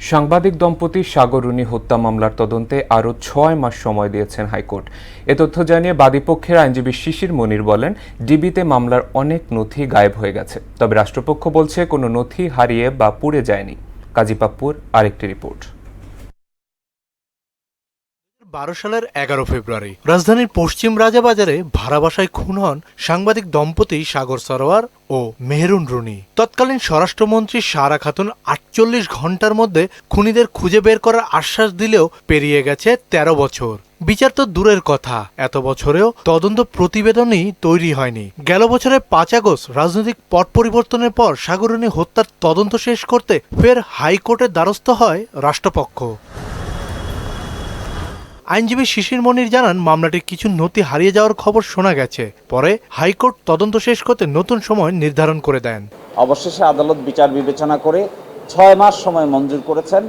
সাংবাদিক দম্পতি সাগররুনি হত্যা মামলার তদন্তে আরও ৬ মাস সময় দিয়েছেন হাইকোর্ট। এ তথ্য জানিয়ে বাদীপক্ষের আইনজীবী শিশির মনির বলেন, ডিবিতে মামলার অনেক নথি গায়েব হয়ে গেছে, তবে রাষ্ট্রপক্ষ বলছে কোনো নথি হারিয়ে বা পুড়ে যায়নি। কাজী পাপ্পুর আরেকটি রিপোর্ট। ২০১২ সালের ১১ ফেব্রুয়ারি রাজধানীর পশ্চিম রাজাবাজারে ভাড়া বাসায় খুন হন সাংবাদিক দম্পতি সাগর সরোয়ার ও মেহেরুন রুনি। তৎকালীন স্বরাষ্ট্রমন্ত্রী সারা খাতুন ৪৮ ঘন্টার মধ্যে খুনিদের খুঁজে বের করার আশ্বাস দিলেও পেরিয়ে গেছে ১৩ বছর। বিচার তো দূরের কথা, এত বছরেও তদন্ত প্রতিবেদনই তৈরি হয়নি। গেল বছরের ৫ আগস্ট রাজনৈতিক পট পরিবর্তনের পর সাগররুনি হত্যার তদন্ত শেষ করতে ফের হাইকোর্টের দ্বারস্থ হয় রাষ্ট্রপক্ষ। আইনজীবী শিশির মনির জানান, মামলাটির কিছু নথি হারিয়ে যাওয়ার খবর শোনা গেছে। পরে হাইকোর্ট তদন্ত শেষ করতে নতুন সময় নির্ধারণ করে দেন। অবশেষে আদালত বিচার বিবেচনা করে ৬ মাস সময় মঞ্জুর করেছেন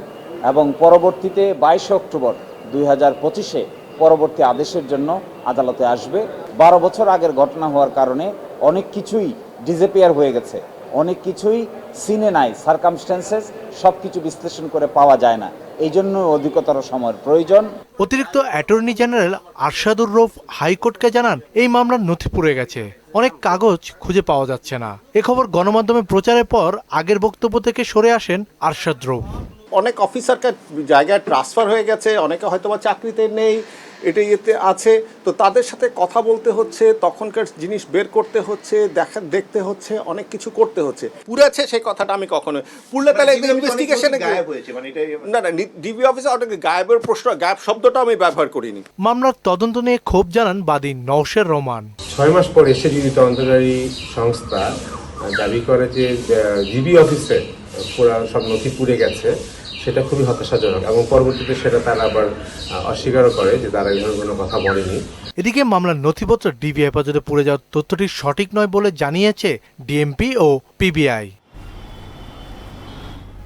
এবং পরবর্তীতে ২২ অক্টোবর ২০২৫-এ পরবর্তী আদেশের জন্য আদালতে আসবে। ১২ বছর আগের ঘটনা হওয়ার কারণে অনেক কিছুই ডিসঅ্যাপিয়ার হয়ে গেছে, অনেক কিছুই সিনে নাই, সার্কামস্ট্যান্সেস সব কিছু বিশ্লেষণ করে পাওয়া যায় না। এই জন্য অধিকতর সময়ের প্রয়োজন। অতিরিক্ত অ্যাটর্নি জেনারেল আরশাদুর রৌফ হাইকোর্টকে জানান, এই মামলার নথি পুড়ে গেছে, অনেক কাগজ খুঁজে পাওয়া যাচ্ছে না। এ খবর গণমাধ্যমে প্রচারের পর আগের বক্তব্য থেকে সরে আসেন আরশাদ রৌফ। অনেক অফিসারকে জায়গায় ট্রান্সফার হয়ে গেছে, অনেকে হয়তোবা চাকরিতে নেই, এতে আছে, তো তাদের সাথে কথা বলতে হচ্ছে, তখনকার জিনিস বের করতে হচ্ছে, দেখতে হচ্ছে, অনেক কিছু করতে হচ্ছে। পুড়েছে সেই কথাটা আমি কখনো পুড়লে তাহলে ইনভেস্টিগেশনে গায়েব হয়েছে, মানে এটা না ডিবি অফিসে অনেক গায়েবের প্রশ্ন, গায়েব শব্দটা আমি ব্যবহার করিনি। মামলার তদন্ত নিয়ে ক্ষোভ জানান বাদী নওশের রহমান। ৬ মাস পর এসে যদি তদন্তকারী সংস্থা দাবি করে যে ডিবি অফিসে পুরা সব নথি পুড়ে গেছে, সেটা খুবই হতাশাজনক এবং পরবর্তীতে সেটা তারা আবার অস্বীকারও করে যে তারা এই ধরনের কোনো কথা বলেনি। এদিকে মামলার নথিপত্র ডিবি হেফাজতে পুড়ে যাওয়ার তথ্যটি সঠিক নয় বলে জানিয়েছে ডিএমপি ও পিবিআই।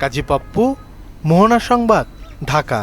কাজী পাপ্পু, মোহনা সংবাদ, ঢাকা।